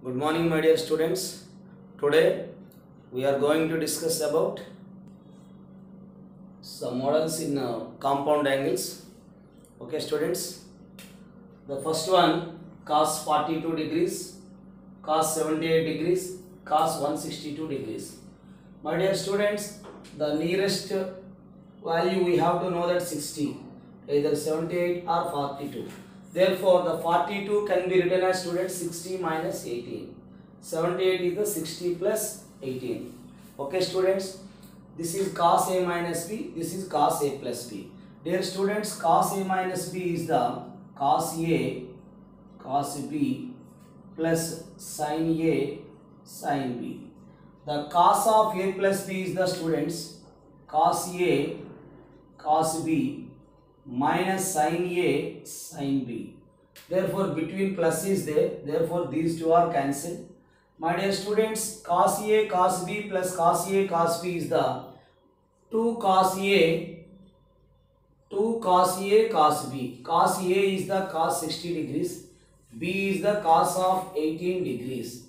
Good morning, my dear students. Today we are going to discuss about some models in compound angles. Okay, students. The first one, cos 42 degrees, cos 78 degrees, cos 162 degrees. My dear students, the nearest value we have to know that 60, either 78 or 42. Therefore, the 42 can be written as students 60 minus 18. 78 is the 60 plus 18. Okay, students, this is cos A minus B, this is cos A plus B. Dear students, cos A minus B is the cos A, cos B plus sin A, sin B. The cos of A plus B is the students cos A, cos B minus sin A, sin B. Therefore, between plus is there. Therefore, these two are cancelled. My dear students, cos A, cos B plus cos A, cos B is the 2 cos A, 2 cos A, cos B. Cos A is the cos 60 degrees. B is the cos of 18 degrees.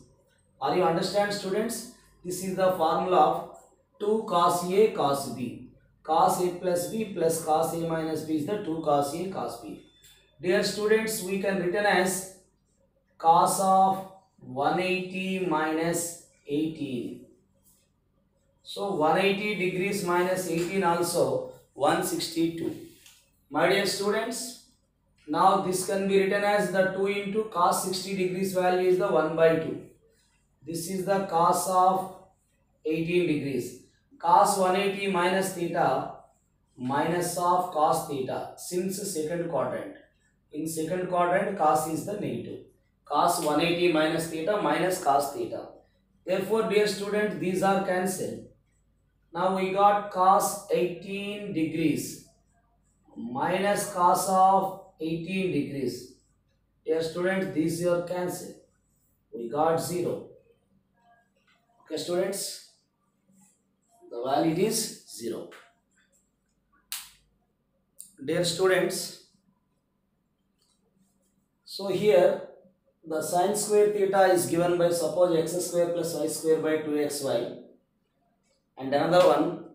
Are you understand, students? This is the formula of 2 cos A, cos B. Cos A plus B plus cos A minus B is the 2 cos A, cos B. Dear students, we can written as cos of 180 minus 18. So 180 degrees minus 18 also 162. My dear students, now this can be written as the 2 into cos 60 degrees value is the 1 by 2. This is the cos of 18 degrees. Cos 180 minus theta minus of cos theta since second quadrant. In second quadrant, cos is the negative. Cos 180 minus theta minus cos theta. Therefore, dear student, these are cancelled. Now we got cos 18 degrees minus cos of 18 degrees. Dear student, these are cancelled. We got 0. Okay, students. The value is 0. Dear students, so here the sin square theta is given by suppose x square plus y square by 2xy, and another one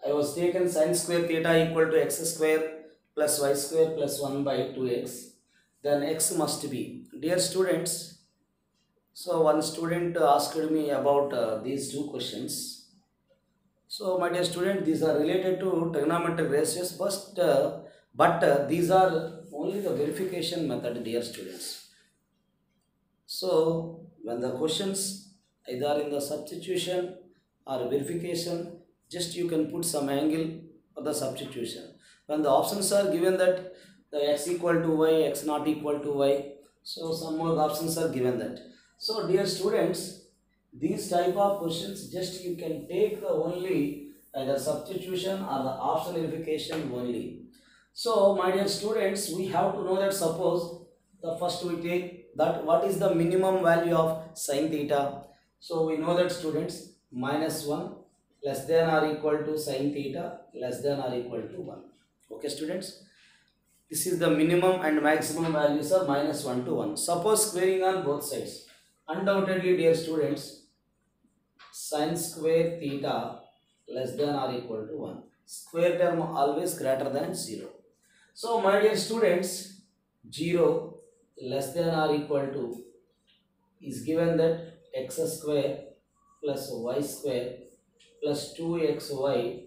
I was taken sin square theta equal to x square plus y square plus 1 by 2x, then x must be. Dear students, so one student asked me about these two questions. So, my dear student, these are related to trigonometric ratios, but these are only the verification method, dear students. So, when the questions either in the substitution or verification, just you can put some angle for the substitution. When the options are given that the x equal to y, x not equal to y, so some more options are given that. So, dear students, these type of questions just you can take the only either substitution or the option verification only. So my dear students, we have to know that suppose the first we take that what is the minimum value of sin theta. So we know that students minus 1 less than or equal to sin theta less than or equal to 1. Okay, students, this is the minimum and maximum values are minus 1 to 1. Suppose squaring on both sides. Undoubtedly, dear students, sin square theta less than or equal to 1. Square term always greater than 0. So, my dear students, 0 less than or equal to is given that x square plus y square plus 2xy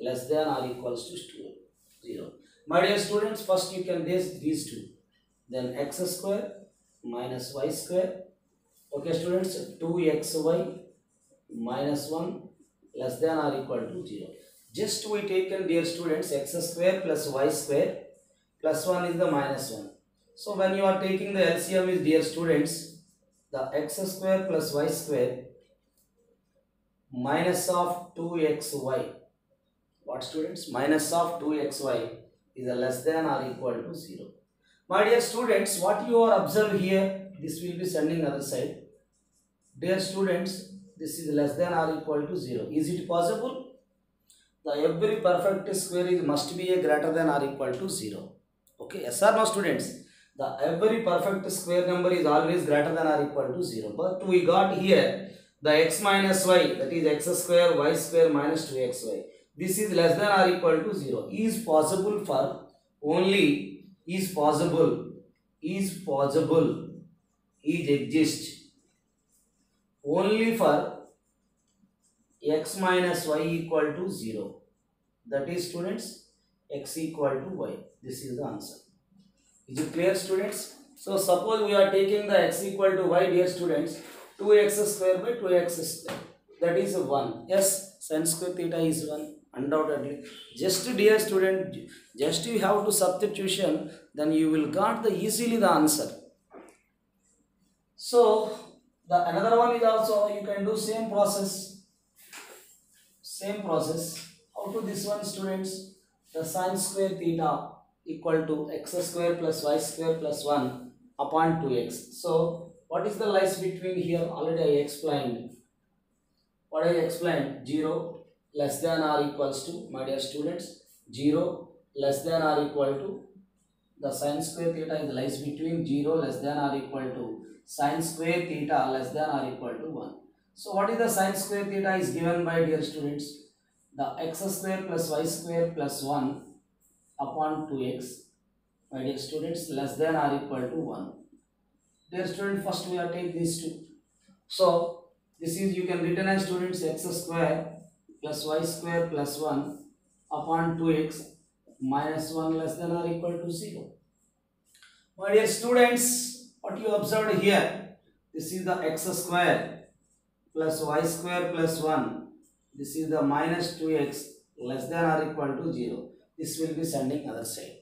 less than or equals to 0. My dear students, first you can base these two. Then x square minus y square. Okay, students, 2xy minus 1 less than or equal to 0. Just we taken, dear students, x square plus y square plus 1 is the minus 1. So when you are taking the LCM is, dear students, the x square plus y square minus of 2xy. What, students? Minus of 2xy is a less than or equal to 0. My dear students, what you are observe here, this will be sending other side. Dear students, this is less than or equal to 0. Is it possible? The every perfect square is must be a greater than or equal to 0. Okay, yes or no, students? The every perfect square number is always greater than or equal to 0. But we got here the x minus y, that is x square y square minus 2xy. This is less than or equal to 0. Is possible for only, is exist only for x minus y equal to 0. That is, students, x equal to y. This is the answer. Is it clear, students? So suppose we are taking the x equal to y, dear students, 2x square by 2x square, that is 1. Yes, sin square theta is 1, undoubtedly. Just, dear student, just you have to substitution, then you will got the easily the answer. So the another one is also you can do same process. How to this one, students? The sin square theta equal to x square plus y square plus 1 upon 2x. So what is the lies between here? Already I explained. What I explained? 0 less than or equals to, my dear students, 0 less than or equal to, the sin square theta is lies between 0 less than or equal to sin square theta less than or equal to 1. So what is the sin square theta is given by, dear students? The x square plus y square plus 1 upon 2x, my dear students, less than or equal to 1. Dear student, first we are take these two. So this is, you can written as, students, x square plus y square plus 1 upon 2x minus 1 less than or equal to 0. My dear students, what you observed here, this is the x square plus y square plus 1. This is the minus 2x less than or equal to 0. This will be sending other side.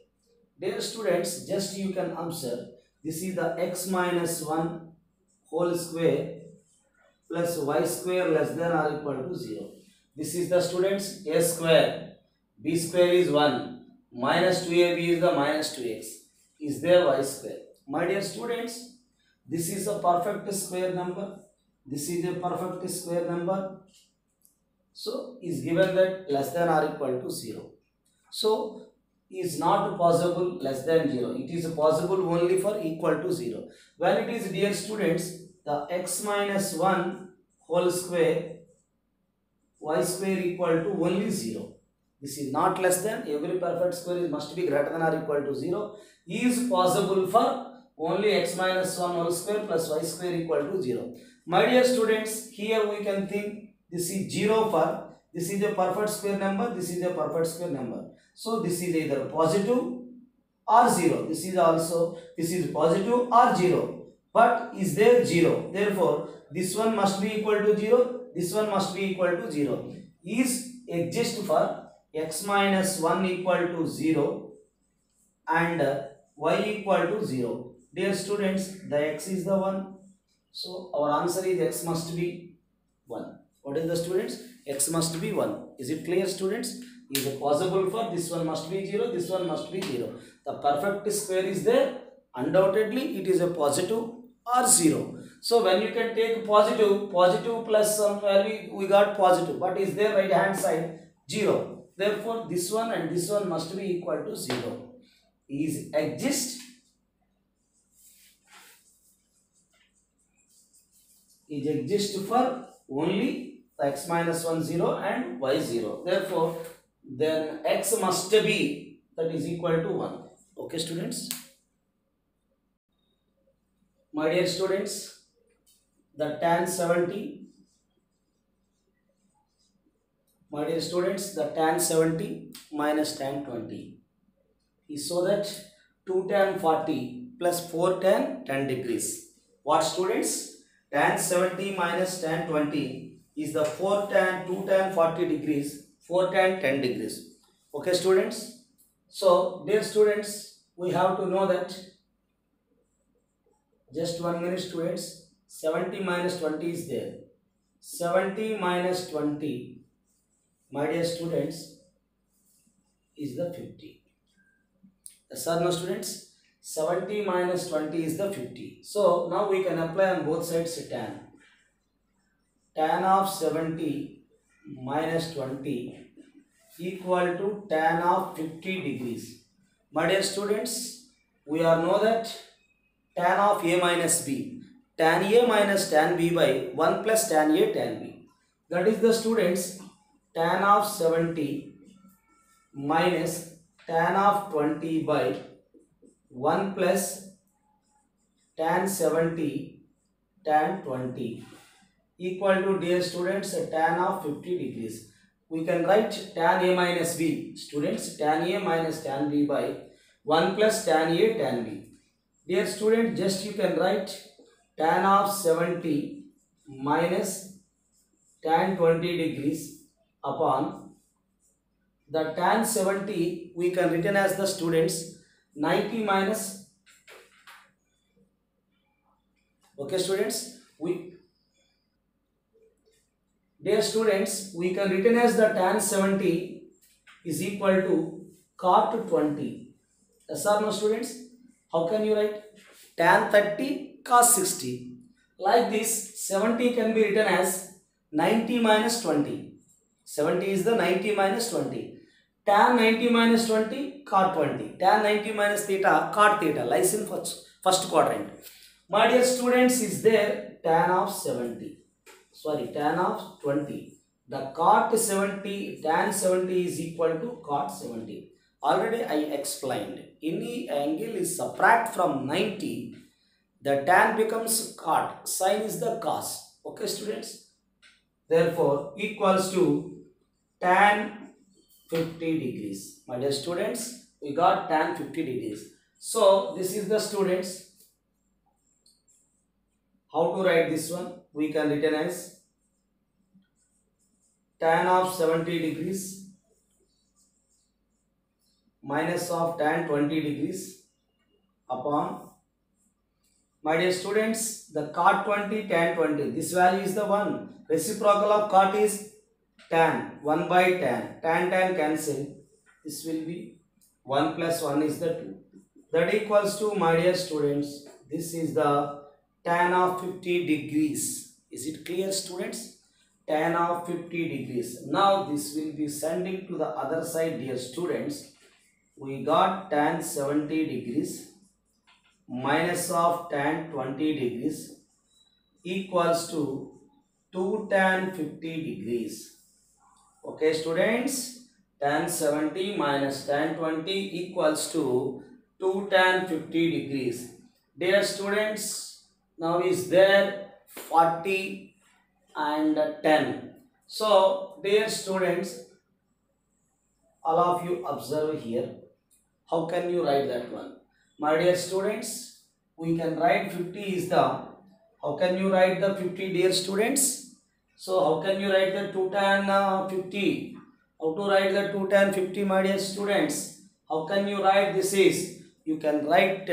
Dear students, just you can observe, this is the x minus 1 whole square plus y square less than or equal to 0. This is the, students, a square, b square is 1, minus 2ab is the minus 2x, is there y square. My dear students, this is a perfect square number, this is a perfect square number. So is given that less than or equal to 0. So is not possible less than 0. It is possible only for equal to 0. When it is, dear students, the x minus 1 whole square y square equal to only 0. This is not less than, every perfect square is must be greater than or equal to 0. Is possible for only x minus 1 whole square plus y square equal to 0. My dear students, here we can think this is 0 for, this is a perfect square number, this is a perfect square number. So this is either positive or 0. This is also, this is positive or 0. But is there 0? Therefore, this one must be equal to 0. This one must be equal to 0. Is exist for x minus 1 equal to 0 and y equal to 0. Dear students, the x is the 1. So our answer is x must be 1. What is the, students? X must be 1. Is it clear, students? Is it possible for this one must be 0, this one must be 0. The perfect square is there. Undoubtedly, it is a positive or 0. So when you can take positive plus some value, we got positive. But is there right hand side? 0. Therefore, this one and this one must be equal to 0. Is exist for only x minus 1 0 and y 0. Therefore, then x must be, that is equal to 1. Okay, students? My dear students, the tan 70, my dear students, the tan 70 minus tan 20 is so that 2 tan 40 plus 4 tan 10 degrees. What, students? Tan 70 minus tan 20 is the 4 tan 2 tan 40 degrees, 4 tan 10 degrees. Okay, students? So, dear students, we have to know that, just 1 minute, students, 70 minus 20 is there. 70 minus 20, my dear students, is the 50. Yes or no, students? 70 minus 20 is the 50. So, now we can apply on both sides tan. Tan of 70 minus 20 equal to tan of 50 degrees. My dear students, we are know that tan of a minus b, tan a minus tan b by 1 plus tan a tan b. That is the students tan of 70 minus tan of 20 by 1 plus tan 70 tan 20 equal to, dear students, tan of 50 degrees. We can write tan a minus b, students, tan a minus tan b by 1 plus tan a tan b. Dear student, just you can write tan of 70 minus tan 20 degrees upon the tan 70 we can written as the students 90 minus, okay students, dear students, we can written as the tan 70 is equal to cot 20. Yes or no students? How can you write? Tan 30 cos 60. Like this, 70 can be written as 90 minus 20. 70 is the 90 minus 20. Tan 90 minus 20 cot 20. Tan 90 minus theta cot theta lies in first quadrant. My dear students, is there tan of 70. Sorry, tan of 20. The cot 70, tan 70 is equal to cot 70. Already I explained. Any angle is subtract from 90. The tan becomes cot. Sin is the cos. Okay, students? Therefore, equals to tan 50 degrees. My dear students, we got tan 50 degrees. So, this is the students. How to write this one? We can written as tan of 70 degrees minus of tan 20 degrees upon, my dear students, the cot 20 tan 20. This value is the 1. Reciprocal of cot is tan. 1 by tan. Tan cancel. This will be 1 plus 1 is the 2. That equals to, my dear students, this is the tan of 50 degrees. Is it clear, students? Tan of 50 degrees. Now this will be sending to the other side, dear students. We got tan 70 degrees minus of tan 20 degrees equals to 2 tan 50 degrees. Okay, students, tan 70 minus tan 20 equals to 2 tan 50 degrees. Dear students, now is there 40 and 10. So, dear students, all of you observe here. How can you write that one? My dear students, we can write 50 is the, how can you write the 50, dear students? So, how can you write the 2 tan 50? How to write the 2 tan 50, my dear students? How can you write this is? You can write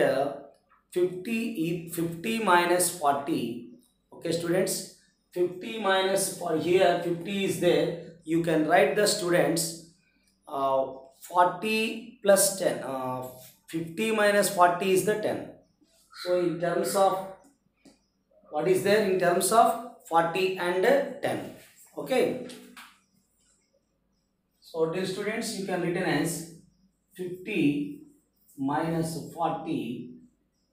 50 minus 40. Okay, students? 50 minus, for here 50 is there. You can write the students 40 plus 10. 50 minus 40 is the 10. So, in terms of, what is there in terms of 40 and 10. Okay. So, dear students, you can written as 50 minus 40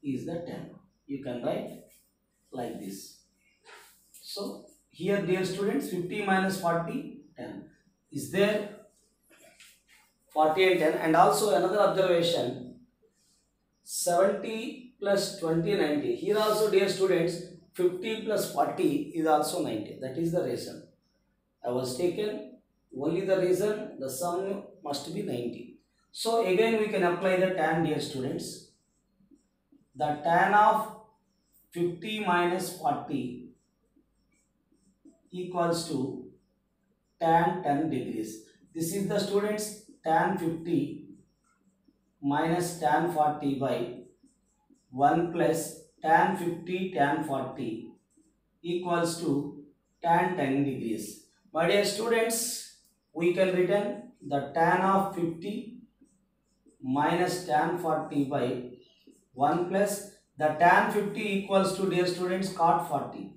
is the 10. You can write like this. So, here, dear students, 50 minus 40, 10. Is there 40 and 10? And also another observation, 70 plus 20, 90. Here also, dear students, 50 plus 40 is also 90. That is the reason. I was taken only the reason the sum must be 90. So, again we can apply the tan, dear students. The tan of 50 minus 40 equals to tan 10 degrees. This is the students tan 50 minus tan 40 by 1 plus tan 50 tan 40 equals to tan 10 degrees. My dear students, we can written the tan of 50 minus tan 40 by 1 plus the tan 50 equals to, dear students, cot 40.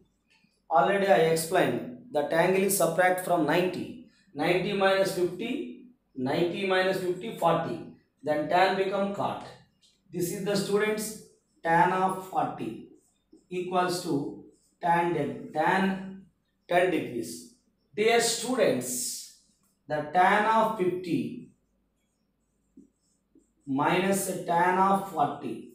Already I explained that angle is subtract from 90. 90 minus 50, 90 minus 50, 40. Then tan become cot. This is the students tan of 40 equals to tan 10 degrees. Dear students, the tan of 50 minus tan of 40.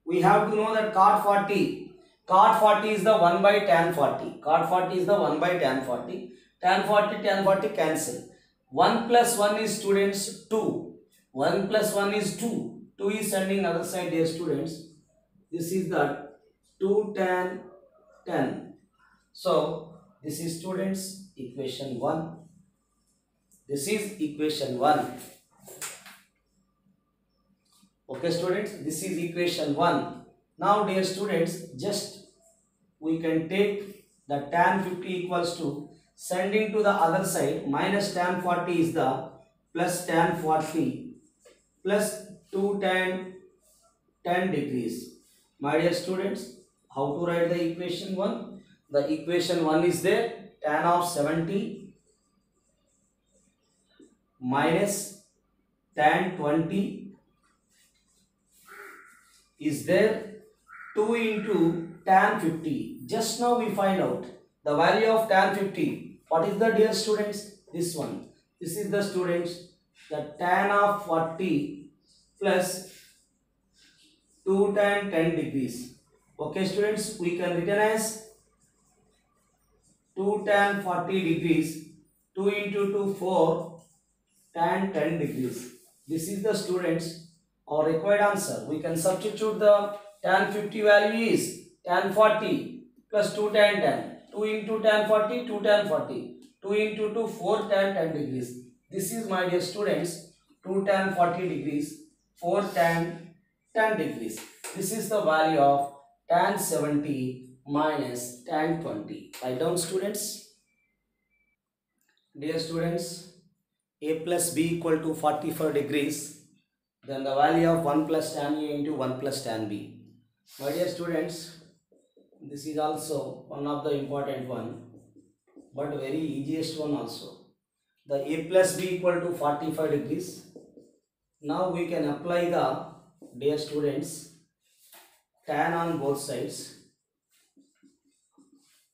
We have to know that cot 40 is the 1 by tan 40. Cot 40 is the 1 by tan 40. Tan 40 cancel. 1 plus 1 is students 2. 1 plus 1 is 2. 2 is sending other side, dear students. This is the 2 tan 10. So this is students equation 1. This is equation 1. Okay students, this is equation 1. Now dear students, just we can take the tan 50 equals to sending to the other side, minus tan 40 is the plus tan 40 plus 2 tan 10 degrees. My dear students, how to write the equation 1? The equation 1 is there, tan of 70 minus tan 20 is there, 2 into tan 50. Just now we find out the value of tan 50. What is the, dear students? This one. This is the students, the tan of 40 plus 2 tan 10 degrees. Okay students, we can written as 2 tan 40 degrees, 2 into 2 4 tan 10 degrees. This is the students our required answer. We can substitute the tan 50 value is tan 40 plus 2 tan 10. 2 into tan 40, 2 tan 40. 2 into 2, 4 tan 10 degrees. This is, my dear students, 2 tan 40 degrees, 4 tan 10 degrees. This is the value of tan 70 minus tan 20. Write down students. Dear students, a plus b equal to 45 degrees. Then the value of 1 plus tan A into 1 plus tan B. My dear students, this is also one of the important one, but very easiest one also. The A plus B equal to 45 degrees. Now we can apply the, dear students, tan on both sides.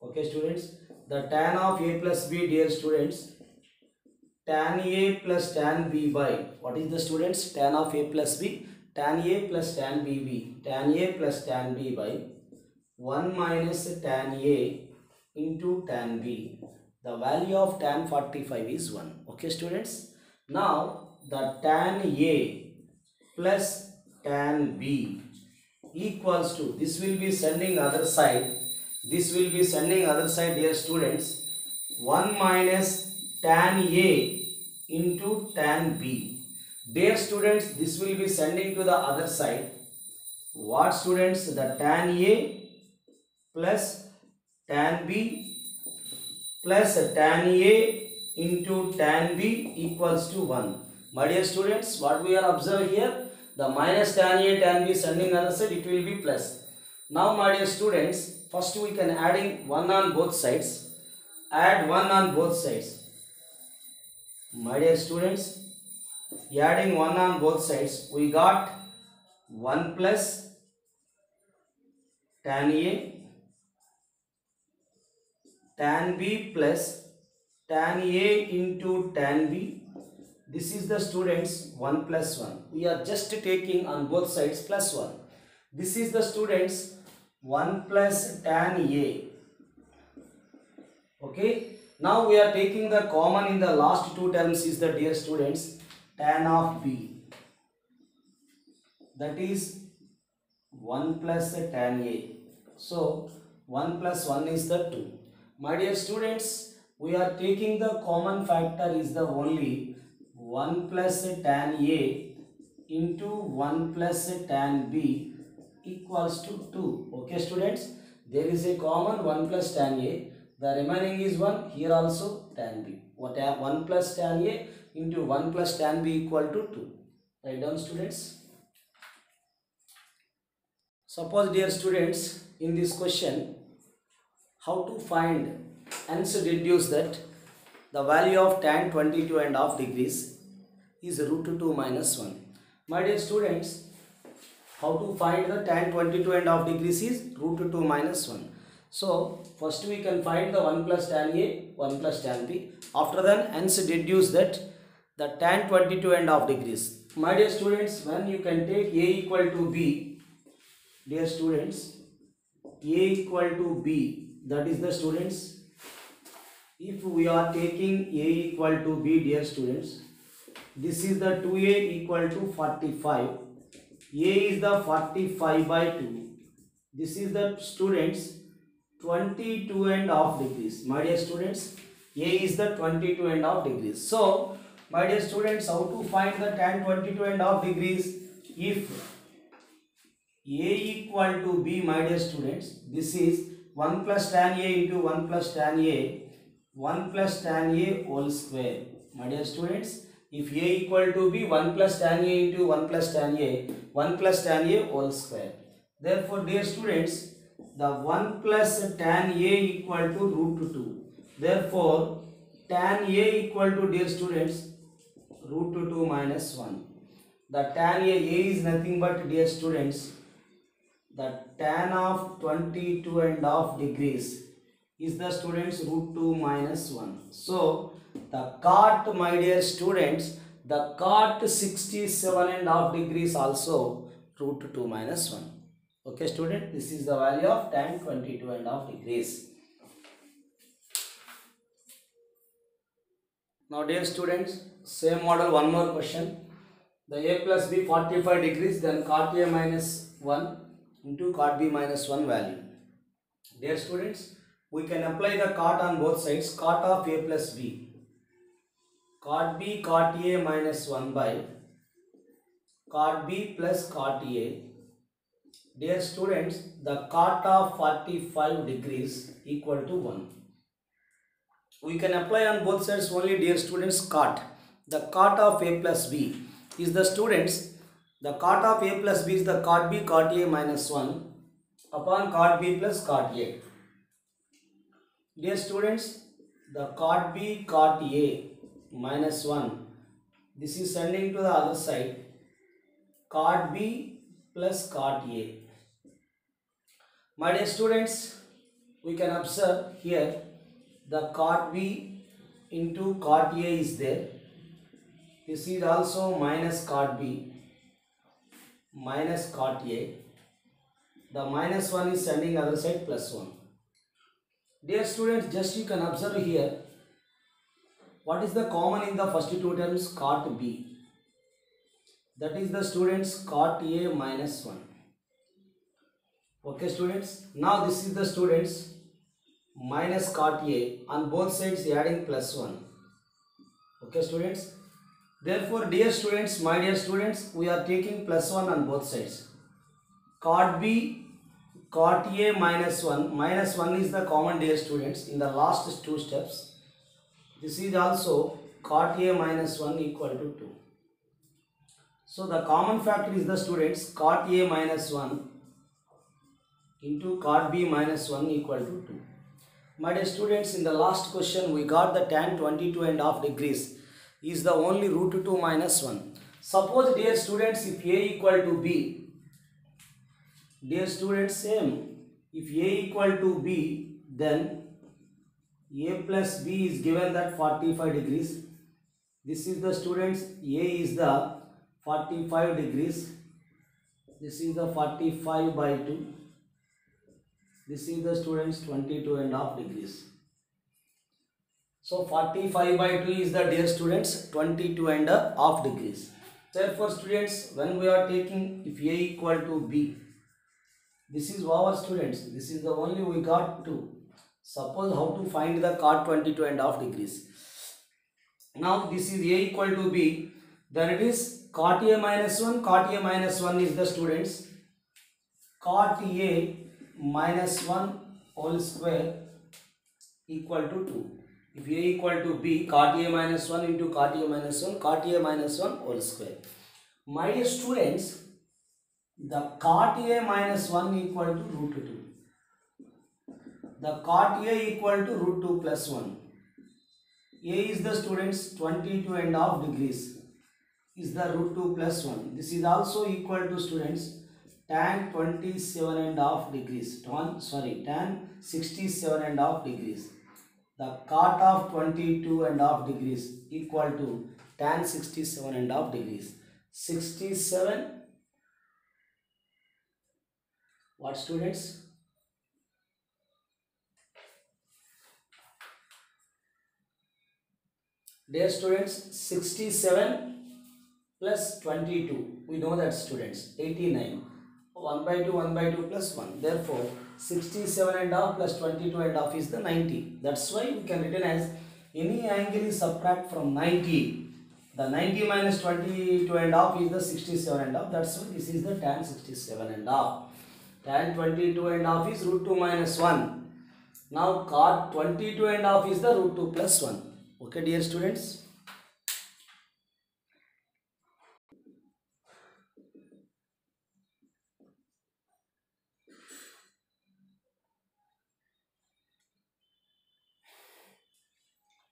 Okay students, the tan of A plus B, dear students, tan A plus tan B by, what is the students? Tan of A plus B, tan A plus tan BB, tan A plus tan B by 1 minus tan A into tan B. The value of tan 45 is 1. Okay students. Now the tan A plus tan B equals to, this will be sending other side. This will be sending other side, dear students. 1 minus tan A into tan B. Dear students, this will be sending to the other side. What students? The tan A plus tan B plus tan A into tan B equals to 1. My dear students, what we are observing here? The minus tan A tan B sending other side, it will be plus. Now my dear students, first we can adding 1 on both sides. Add 1 on both sides. My dear students, adding 1 on both sides, we got 1 plus tan A, tan B plus tan A into tan B. This is the students 1 plus 1. We are just taking on both sides plus 1. This is the students 1 plus tan A. Okay. Now we are taking the common in the last two terms is the, dear students, tan of B. That is 1 plus tan A. So 1 plus 1 is the 2. My dear students, we are taking the common factor is the only 1 plus tan A into 1 plus tan B equals to 2. Okay students, there is a common 1 plus tan A. The remaining is 1, here also tan B. 1 plus tan A into 1 plus tan B equal to 2. Write down students. Suppose, dear students, in this question, how to find and deduce that the value of tan 22.5 degrees is root 2 minus 1. My dear students, how to find the tan 22 and half degrees is root 2 minus 1. So first we can find the 1 plus tan A, 1 plus tan B. After that, hence deduce that the tan 22 and half degrees. My dear students, when you can take A equal to B, dear students, A equal to B, that is the students, if we are taking A equal to B, dear students, this is the 2A equal to 45. A is the 45 by 2. This is the students 22 and half degrees. My dear students, A is the 22 and half degrees. So, my dear students, how to find the tan 22 and half degrees? If A equal to B, my dear students, this is 1 plus tan A into 1 plus tan A, 1 plus tan A whole square. My dear students, if A equal to B, 1 plus tan A into 1 plus tan A, 1 plus tan A whole square. Therefore, dear students, the 1 plus tan A equal to root 2. Therefore, tan A equal to, dear students, root 2 minus 1. The tan A is nothing but, dear students, the tan of 22 and half degrees is the students root 2 minus 1. So, the cot, my dear students, the cot 67 and half degrees also root 2 minus 1. Okay student, this is the value of tan 22 and half degrees. Now dear students, same model, one more question. The A plus B 45 degrees, then cot A minus 1 into cot B minus 1 value. Dear students, we can apply the cot on both sides. Cot of A plus B, cot B cot A minus 1 by cot B plus cot A. Dear students, the cot of 45 degrees equal to 1. We can apply on both sides only, dear students, cot. The cot of A plus B is the students, the cot of A plus B is the cot B cot A minus 1 upon cot B plus cot A. Dear students, the cot B cot A minus 1, this is sending to the other side, cot B plus cot A. My dear students, we can observe here the cot B into cot A is there. This is also minus cot B minus cot A. The minus 1 is sending other side plus 1. Dear students, just you can observe here, what is the common in the first two terms? Cot B. That is the students cot A minus 1. Okay students, now this is the students minus cot A, on both sides adding plus 1. Okay students, therefore dear students, my dear students, we are taking plus 1 on both sides. Cot B cot A minus 1, minus 1 is the common, dear students, in the last two steps. This is also cot A minus 1 equal to 2. So the common factor is the students cot A minus 1 into cot B minus 1 equal to 2. My dear students, in the last question we got the tan 22 and half degrees is the only root 2 minus 1. Suppose, dear students, if A equal to B, dear students, same, if A equal to B, then A plus B is given that 45 degrees. This is the students, A is the 45 degrees. This is the 45 by 2. This is the students 22 and half degrees. So 45 by 2 is the, dear students, 22 and a half degrees. Therefore students, when we are taking if A equal to B, this is our students, this is the only we got 2. Suppose how to find the cot 22 and half degrees. Now this is A equal to B, then it is cot A minus 1, cot A minus 1 is the students cot A minus 1 whole square equal to 2. If A equal to B, cot A minus 1 into cot A minus 1, cot A minus 1 whole square. My dear students, the cot A minus 1 equal to root 2. The cot A equal to root 2 plus 1. A is the students 22 and half degrees is the root 2 plus 1. This is also equal to students tan 27 and half degrees, tan 67 and half degrees. The cot of 22 and half degrees equal to tan 67 and half degrees. 67, what students? Dear students, 67 plus 22, we know that students, 89. 1 by 2, 1 by 2 plus 1. Therefore, 67 and half plus 22 and half is the 90. That's why we can written as any angle is subtract from 90. The 90 minus 22 and half is the 67 and half. That's why this is the tan 67 and half. Tan 22 and half is root 2 minus 1. Now cot 22 and half is the root 2 plus 1. Okay, dear students.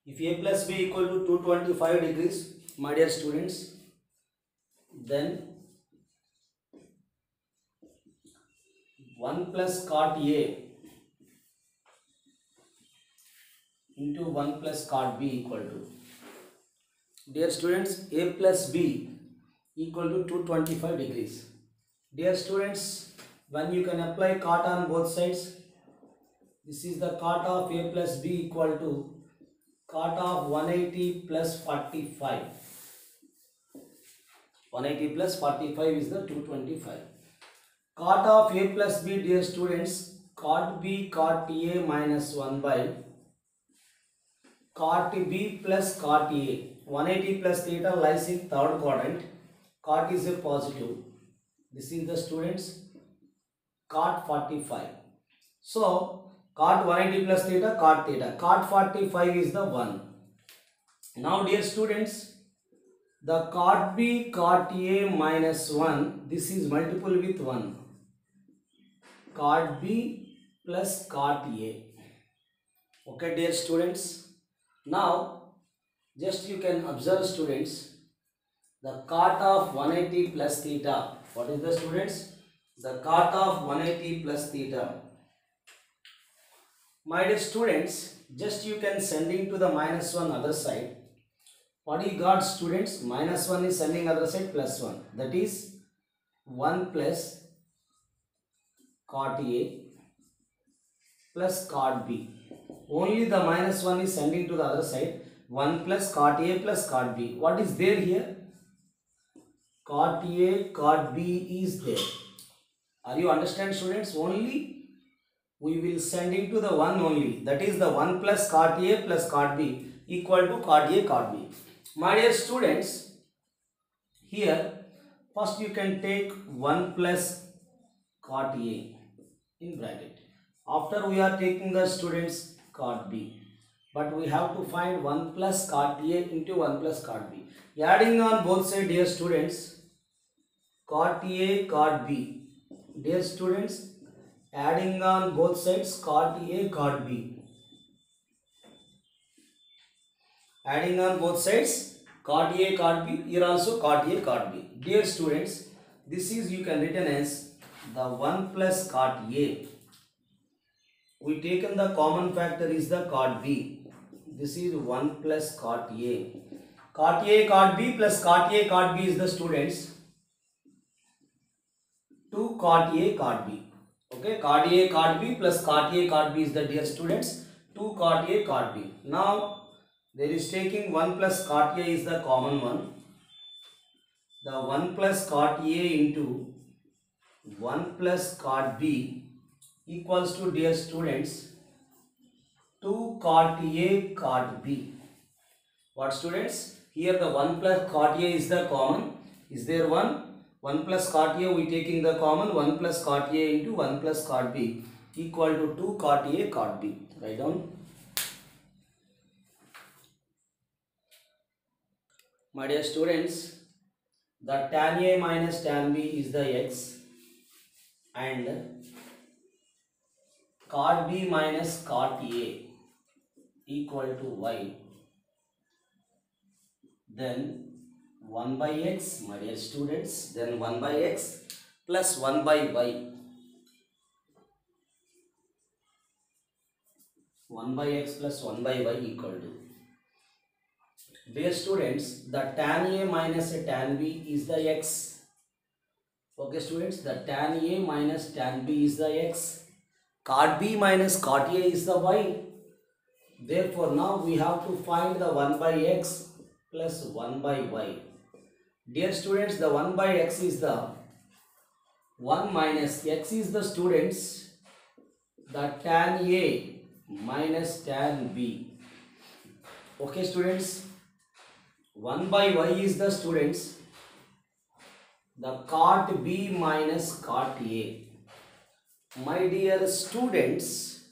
If a plus b equal to 225 degrees, my dear students, then 1 plus cot a into 1 plus cot b equal to, dear students, a plus b equal to 225 degrees. Dear students, when you can apply cot on both sides, this is the cot of a plus b equal to cot of 180 plus 45. 180 plus 45 is the 225. Cot of a plus b, dear students, cot b cot a minus 1 by cot b plus cot a. 180 plus theta lies in third quadrant. Cot is a positive. This is the students cot 45. So cot 180 plus theta, cot theta. Cot 45 is the 1. Now dear students, the cot b cot a minus 1, this is multiple with 1. Cot b plus cot a. Okay, dear students. Now just you can observe students, the cot of 180 plus theta. What is the students? The cot of 180 plus theta. My dear students, just you can sending to the minus 1 other side. What you got students? Minus 1 is sending other side plus 1. That is 1 plus cot A plus cot B. Only the minus 1 is sending to the other side. 1 plus cot A plus cot B. What is there here? Cot A, cot B is there. Are you understand students? Only we will sending to the 1 only. That is the 1 plus cot A plus cot B equal to cot A, cot B. My dear students, here first you can take 1 plus cot A in bracket. After we are taking the students cot B. But we have to find 1 plus cot A into 1 plus cot B. Adding on both sides, dear students, cot A, cot B. Dear students, adding on both sides cot A, cot B. Adding on both sides cot A, cot B. Here also cot A, cot B. Dear students, this is you can written as the 1 plus cot A. We taken the common factor is the cot B. This is 1 plus cot A. Cot A, cot B plus cot A, cot B is the students 2 cot A, cot B. Okay, cot A, cot B plus cot A, cot B is the dear students 2 cot A, cot B. Now there is taking 1 plus cot A is the common one. The 1 plus cot A into 1 plus cot B equals to, dear students, 2 cot A, cot B. What students? Here the 1 plus cot A is the common. Is there 1? 1 plus cot A we taking the common. 1 plus cot A into 1 plus cot B equal to 2 cot A, cot B. Write down. My dear students, the tan A minus tan B is the x and cot B minus cot A equal to y. Then 1 by x, my dear students, then 1 by x plus 1 by y. 1 by x plus 1 by y equal to. Dear students, the tan A minus tan B is the x. Okay students, the tan A minus tan B is the x. Cot B minus cot A is the y. Therefore, now we have to find the 1 by x plus 1 by y. Dear students, the 1 by x is the 1 minus x is the students, the tan A minus tan B. Okay students, 1 by y is the students, the cot B minus cot A. My dear students,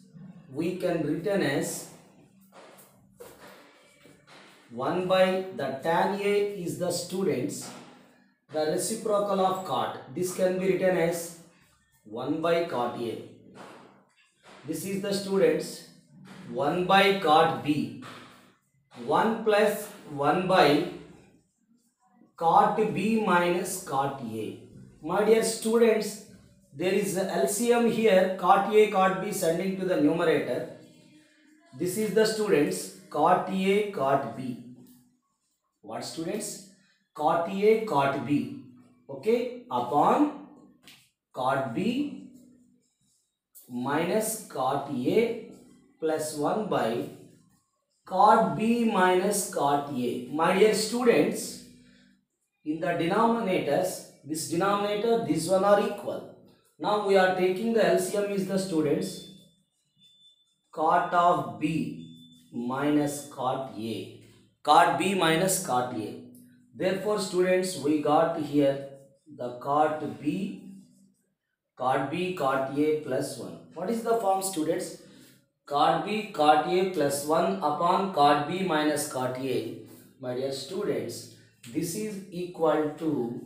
we can written as 1 by the tan A is the students, the reciprocal of cot. This can be written as 1 by cot A. This is the students 1 by cot B. 1 plus 1 by cot B minus cot A. My dear students, there is a LCM here, cot A, cot B sending to the numerator. This is the students cot A, cot B. What students? Cot A, cot B. Okay, upon cot B minus cot A plus 1 by cot B minus cot A. My dear students, in the denominators, this denominator, this one are equal. Now we are taking the LCM is the students cot of B minus cot A. Cot B minus cot A. Therefore students, we got here the cot B, cot A plus 1. What is the form students? Cot B, cot A plus 1 upon cot B minus cot A. My dear students, this is equal to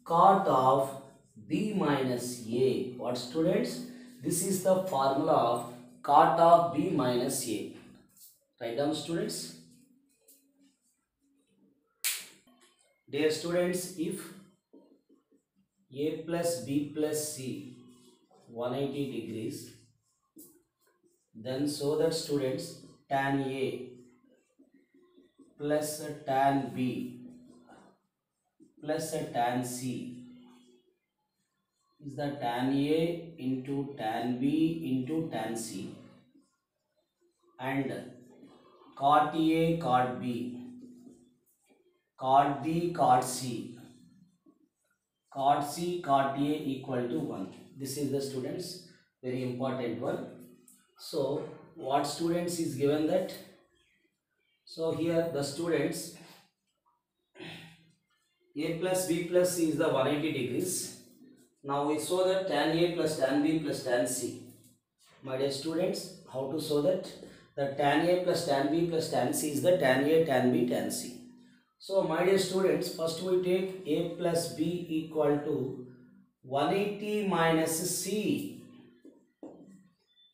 cot of B minus A. What students? This is the formula of cot of B minus A. Write down students. Dear students, if A plus B plus C 180 degrees, then so that students tan A plus tan B plus tan C is the tan A into tan B into tan C, and cot A, cot B, cot B, cot C, cot C, cot A equal to 1. This is the students very important one. So what students is given that? So here the students A plus B plus C is the 180 degrees. Now we saw that tan A plus tan B plus tan C. My dear students, how to show that? The tan A plus tan B plus tan C is the tan A, tan B, tan C. So my dear students, first we take A plus B equal to 180 minus C.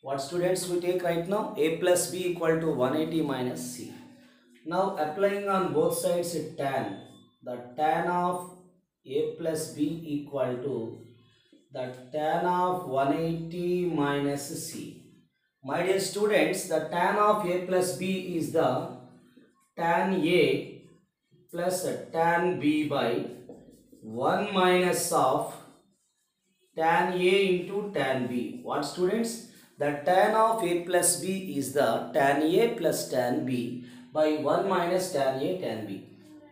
What students we take right now? A plus B equal to 180 minus C. Now applying on both sides tan. The tan of A plus B equal to the tan of 180 minus C. My dear students, the tan of A plus B is the tan A plus tan B by 1 minus of tan A into tan B. What students? The tan of A plus B is the tan A plus tan B by 1 minus tan A tan B.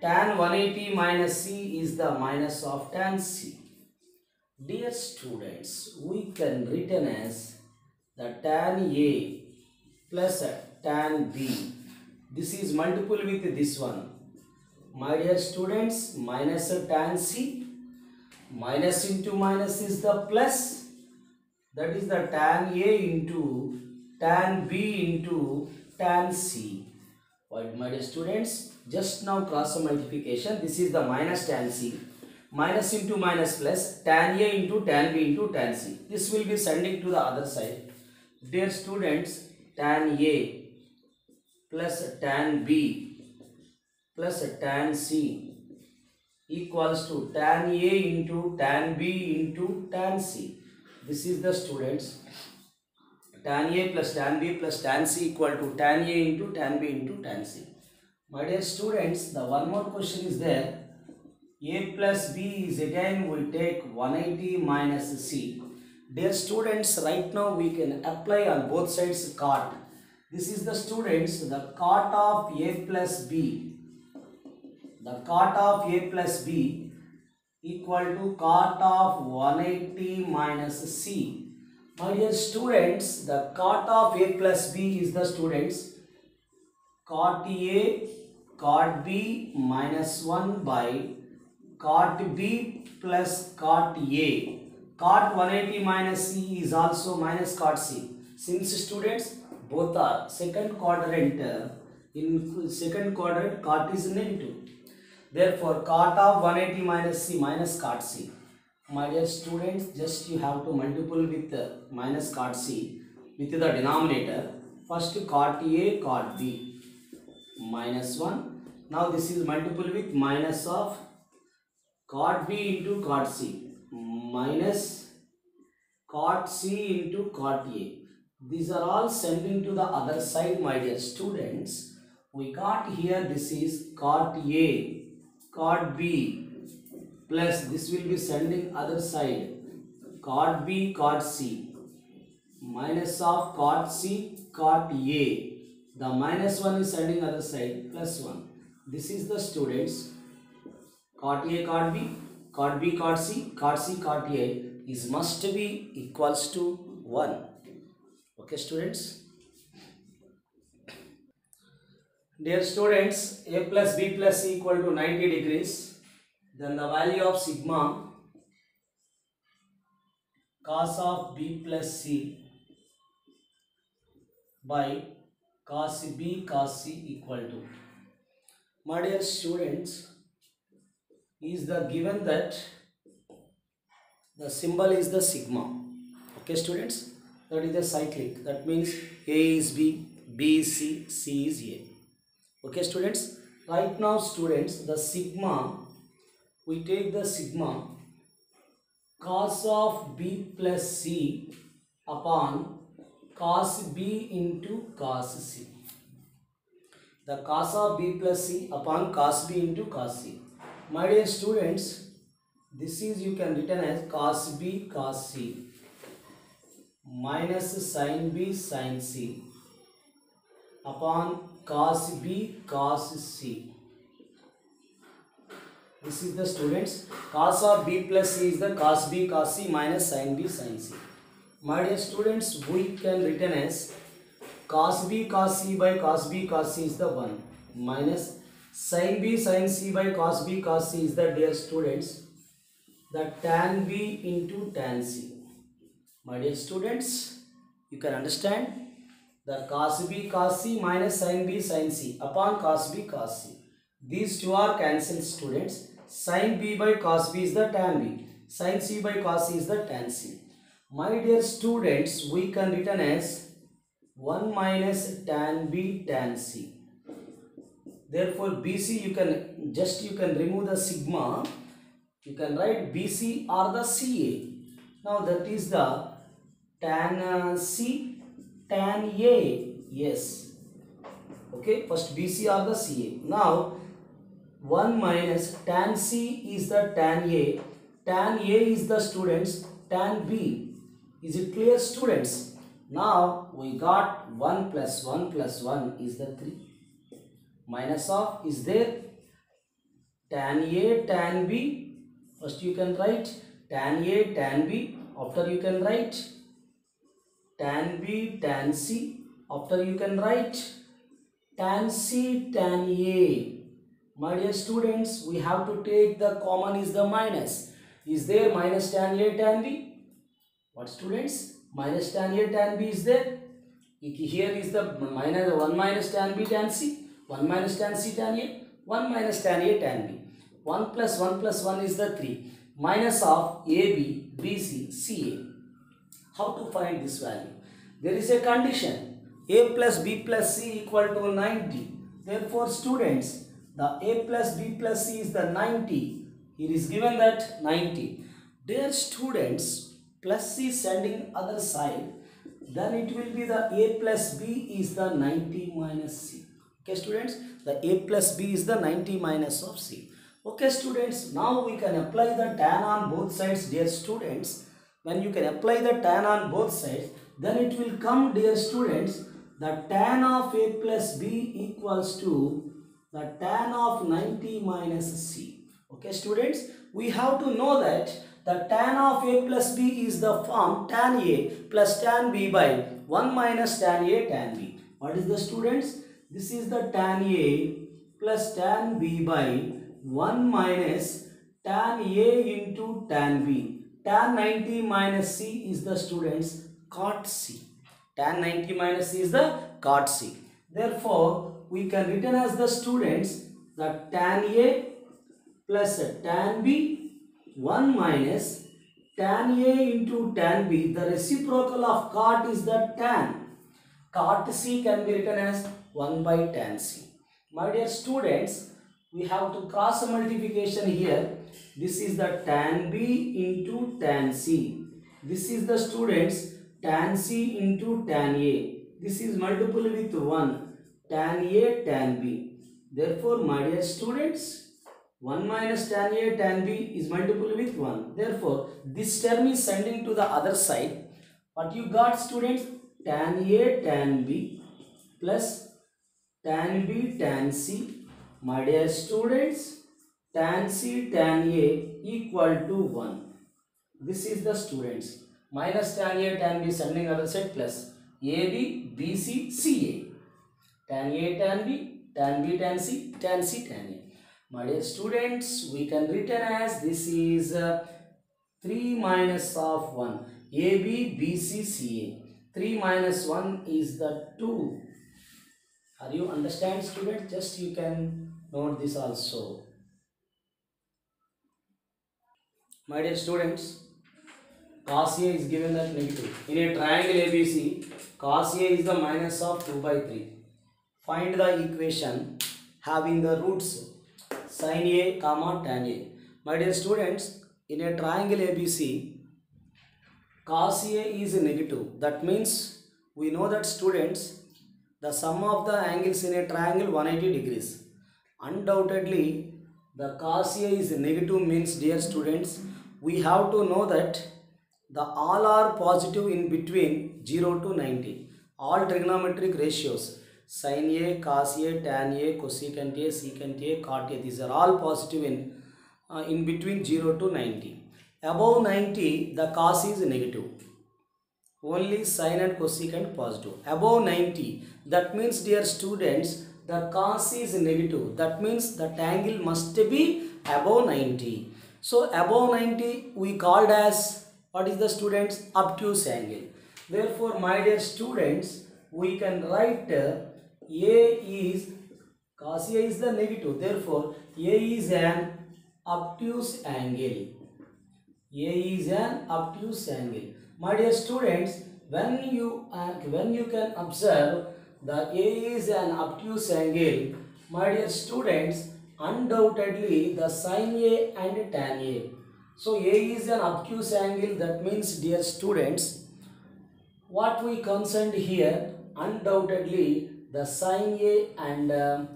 Tan 180 minus C is the minus of tan C. Dear students, we can written as the tan A plus tan B. This is multiple with this one. My dear students, minus tan C. Minus into minus is the plus. That is the tan A into tan B into tan C. What, my dear students? Just now cross multiplication. This is the minus tan C. Minus into minus plus tan A into tan B into tan C. This will be sending to the other side. Dear students, tan A plus tan B plus tan C equals to tan A into tan B into tan C. This is the students. Tan A plus tan B plus tan C equal to tan A into tan B into tan C. My dear students, the one more question is there. A plus B is again we take 180 minus C. Dear students, right now we can apply on both sides cot. This is the students, the cot of A plus B. The cot of A plus B equal to cot of 180 minus C. My dear students, the cot of A plus B is the students cot A cot B minus 1 by cot B plus cot A. Cot 180 minus C is also minus cot C. Since students both are second quadrant, in second quadrant cot is negative. Therefore, cot of 180 minus C minus cot C. My dear students, just you have to multiple with minus cot C with the denominator. First cot A cot B minus 1. Now this is multiple with minus of cot B into cot C minus cot C into cot A. These are all sending to the other side, my dear students. We got here this is cot A cot B plus this will be sending other side cot B cot C minus of cot C cot A. The minus 1 is sending other side plus 1. This is the students cot A cot B cot C cot A is must be equals to 1. Okay students. Dear students, A plus B plus C equal to 90 degrees. Then the value of sigma cos of B plus C by cos B cos C equal to. My dear students, is the given that the symbol is the sigma. Okay students, that is the cyclic. That means A is B, B is C, C is A. Okay students, right now students, the sigma, we take the sigma cos of B plus C upon cos B into cos C. The cos of B plus C upon cos B into cos C. My dear students, this is you can written as cos B cos C minus sin B sin C upon cos B cos C. This is the students cos of B plus C is the cos B cos C minus sin B sin C. My dear students, we can written as cos B cos C by cos B cos C is the 1 minus sin B sin C by cos B cos C is the, dear students, the tan B into tan C. My dear students, you can understand the cos B cos C minus sin B sin C upon cos B cos C. These two are cancelled students. Sin B by cos B is the tan B. Sin C by cos C is the tan C. My dear students, we can written as 1 minus tan B tan C. Therefore, BC you can remove the sigma. You can write BC or the CA. Now that is the tan C tan A. Yes. Okay. First BC or the CA. Now 1 minus tan C is the tan A. Tan A is the students tan B. Is it clear students? Now we got 1 plus 1 plus 1 is the 3. Minus of is there tan A tan B. First you can write tan A tan B. After you can write tan B tan C. After you can write tan C tan A. My dear students, we have to take the common is the minus. Is there minus tan A tan B? What students? Minus tan A tan B is there. Here is the minus 1 minus tan B tan C. 1 minus tan C tan A. 1 minus tan A tan B. 1 plus 1 is the 3. Minus of AB, BC, CA. How to find this value? There is a condition. A plus B plus C equal to 90. Therefore students, the A plus B plus C is the 90. Here is given that 90. Dear students, plus c sending other side, then it will be the a plus b is the 90 minus c. Okay students, the a plus b is the 90 minus of c. Okay students, now we can apply the tan on both sides, dear students. When you can apply the tan on both sides, then it will come, dear students, the tan of a plus b equals to the tan of 90 minus c. Okay students, we have to know that the tan of a plus b is the form tan a plus tan b by 1 minus tan a tan b. What is the students? This is the tan a plus tan b by 1 minus tan a into tan b. Tan 90 minus c is the students cot c. Tan 90 minus c is the cot c. Therefore, we can written as the students that tan a plus tan b 1 minus tan a into tan b. The reciprocal of cot is the tan. Cot c can be written as 1 by tan c. My dear students, we have to cross multiplication here. This is the tan b into tan c. This is the students tan c into tan a. This is multiple with 1 tan a tan b. Therefore, my dear students, 1 minus tan a tan b is multiple with 1. Therefore, this term is sending to the other side. What you got students? Tan a tan b plus tan b tan c. My dear students, tan c tan a equal to 1. This is the students. Minus tan a tan b sending other side plus ab bc ca. Tan a tan b tan c tan a. My dear students, we can written as this is 3 minus of 1 ab bc ca. 3 minus 1 is the 2. Are you understand students? Just you can note this also. My dear students, cos A is given as negative. In a triangle ABC, cos A is the minus of 2 by 3. Find the equation having the roots sin A, comma tan A. My dear students, in a triangle ABC, cos A is negative. That means we know that students, the sum of the angles in a triangle 180 degrees. Undoubtedly, the cos A is negative means, dear students, we have to know that the all are positive in between 0 to 90. All trigonometric ratios, sin A, cos A, tan A, cosecant A, secant A, cot A, these are all positive in between 0 to 90. Above 90, the cos is negative. Only sin and cosecant positive. Above 90, that means, dear students, the cos is negative. That means that angle must be above 90. So above 90 we called as, what is the students? Obtuse angle. Therefore, my dear students, we can write A is, cos A is the negative. Therefore, A is an obtuse angle. A is an obtuse angle. My dear students, when you can observe the A is an obtuse angle, my dear students, undoubtedly the sin A and tan A. So A is an obtuse angle. That means, dear students, what we concerned here, undoubtedly the sin A and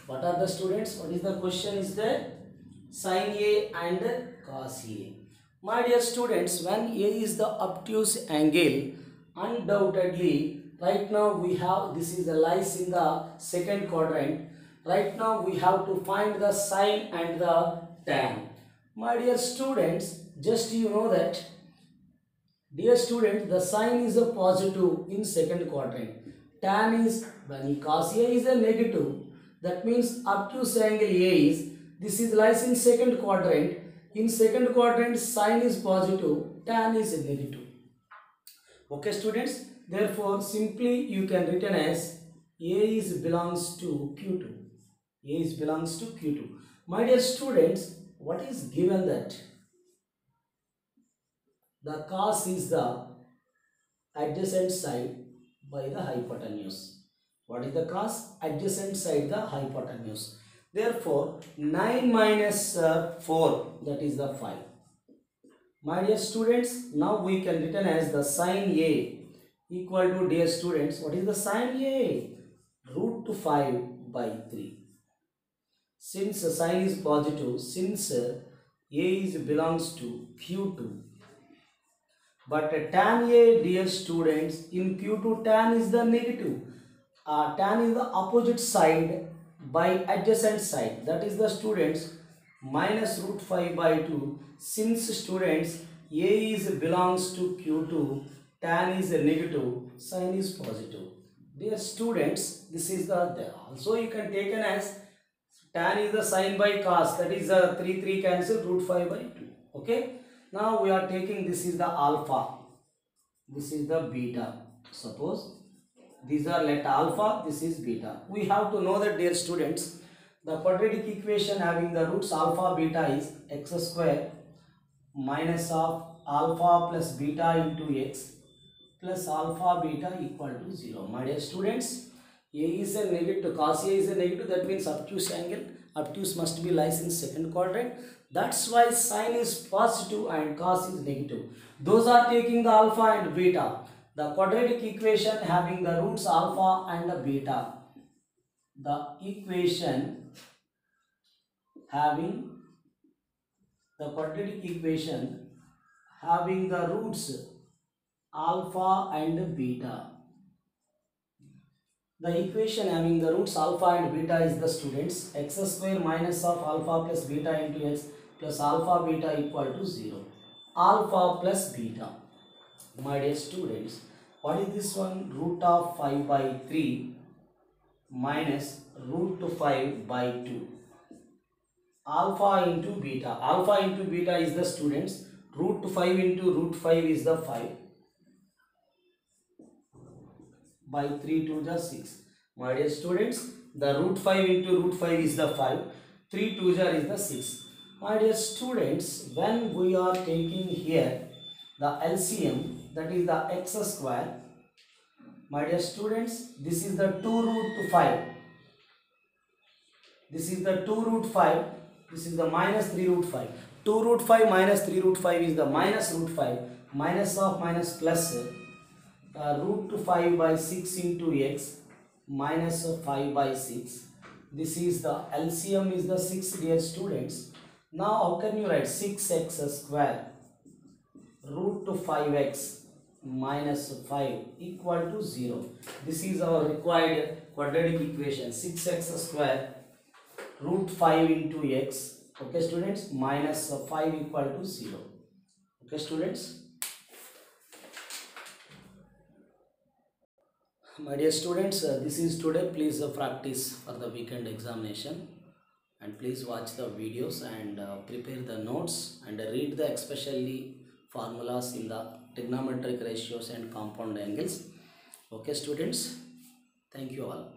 what are the students? What is the question is there? Sin A and cos A. My dear students, when A is the obtuse angle, undoubtedly, right now we have, this is the lies in the second quadrant. Right now we have to find the sine and the tan. My dear students, just you know that, dear students, the sine is a positive in second quadrant. Tan is, when cos A is a negative, that means obtuse angle A is, this is lies in second quadrant. In second quadrant, sine is positive, tan is negative. Okay students, therefore simply you can written as A is belongs to Q2. A is belongs to Q2. My dear students, what is given that? The cos is the adjacent side by the hypotenuse. What is the cos? Adjacent side the hypotenuse. Therefore, 9 minus 4, that is the 5. My dear students, now we can written as the sin A equal to, dear students, what is the sin A? Root 5 by 3. Since sin is positive, since A belongs to Q2, but tan A, dear students, in Q2 tan is the negative. Tan is the opposite side by adjacent side, that is the students minus root 5 by 2. Since students A is belongs to Q2, tan is a negative, sin is positive. Dear students, this is the also you can take an as tan is the sin by cos, that is 3 cancel, root 5 by 2. Okay, now we are taking, this is the alpha, this is the beta. Suppose these are let alpha, this is beta. We have to know that, dear students, the quadratic equation having the roots alpha beta is x square minus of alpha plus beta into x plus alpha beta equal to 0. My dear students, A is a negative, cos A is a negative, that means obtuse angle, obtuse must be lies in second quadrant. That's why sin is positive and cos is negative. Those are taking the alpha and beta. The quadratic equation having the roots alpha and the beta. The equation having the quadratic equation having the roots alpha and beta. The equation having the roots alpha and beta is the students x square minus of alpha plus beta into x plus alpha beta equal to 0. Alpha plus beta. My dear students, what is this one? Root of 5 by 3 minus root 5 by 2. Alpha into beta. Alpha into beta is the students root 5 into root 5 is the 5 by 3 to the 6. My dear students, the root 5 into root 5 is the 5. 3 to the is the 6. My dear students, when we are taking here the LCM, that is the x square. My dear students, this is the 2 root 5. This is the 2 root 5. This is the minus 3 root 5. 2 root 5 minus 3 root 5 is the minus root 5. Minus of minus plus root 5 by 6 into x minus 5 by 6. This is the LCM is the 6, dear students. Now how can you write 6x square root 5x minus 5 equal to 0. This is our required quadratic equation. 6x square root 5 into x, okay students, minus 5 equal to 0. Okay students. My dear students, this is today. Please practice for the weekend examination, and please watch the videos and prepare the notes and read the especially formulas in the trigonometric ratios and compound angles. Okay students, thank you all.